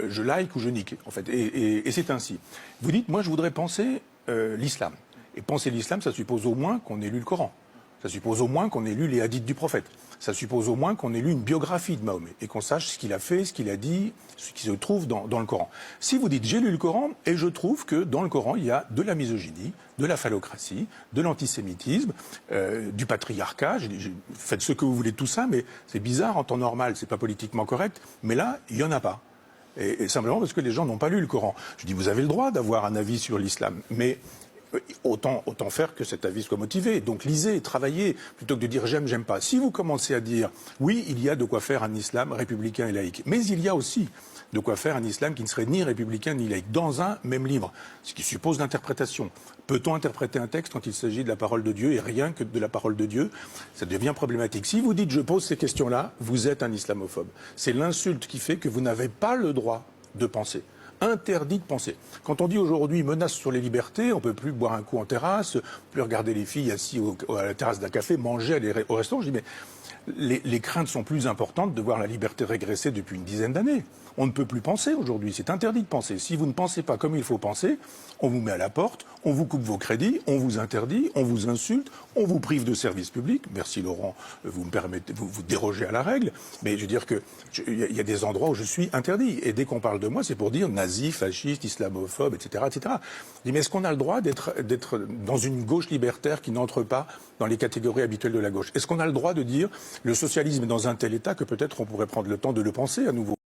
je like ou je nique, en fait. Et c'est ainsi. Vous dites, moi, je voudrais penser l'islam. Et penser l'islam, ça suppose au moins qu'on ait lu le Coran. Ça suppose au moins qu'on ait lu les hadiths du prophète. Ça suppose au moins qu'on ait lu une biographie de Mahomet et qu'on sache ce qu'il a fait, ce qu'il a dit, ce qui se trouve dans le Coran. Si vous dites j'ai lu le Coran et je trouve que dans le Coran il y a de la misogynie, de la phallocratie, de l'antisémitisme, du patriarcat, faites ce que vous voulez de tout ça, mais c'est bizarre en temps normal, c'est pas politiquement correct, mais là il y en a pas. Et simplement parce que les gens n'ont pas lu le Coran. Je dis vous avez le droit d'avoir un avis sur l'islam, mais autant faire que cet avis soit motivé. Donc lisez, travaillez, plutôt que de dire j'aime, j'aime pas. Si vous commencez à dire oui, il y a de quoi faire un islam républicain et laïque, mais il y a aussi de quoi faire un islam qui ne serait ni républicain ni laïque, dans un même livre, ce qui suppose l'interprétation. Peut-on interpréter un texte quand il s'agit de la parole de Dieu et rien que de la parole de Dieu? Ça devient problématique. Si vous dites je pose ces questions-là, vous êtes un islamophobe. C'est l'insulte qui fait que vous n'avez pas le droit de penser. Interdit de penser. Quand on dit aujourd'hui menace sur les libertés, on ne peut plus boire un coup en terrasse, plus regarder les filles assises à la terrasse d'un café, manger au restaurant. Je dis mais les craintes sont plus importantes de voir la liberté régresser depuis une dizaine d'années. On ne peut plus penser aujourd'hui, c'est interdit de penser. Si vous ne pensez pas comme il faut penser, on vous met à la porte, on vous coupe vos crédits, on vous interdit, on vous insulte, on vous prive de services publics. Merci Laurent, vous me permettez, vous dérogez à la règle, mais je veux dire que il y a des endroits où je suis interdit. Et dès qu'on parle de moi, c'est pour dire nazi, fasciste, islamophobe, etc., etc. Je dis mais est-ce qu'on a le droit d'être dans une gauche libertaire qui n'entre pas dans les catégories habituelles de la gauche? Est-ce qu'on a le droit de dire le socialisme est dans un tel état que peut-être on pourrait prendre le temps de le penser à nouveau?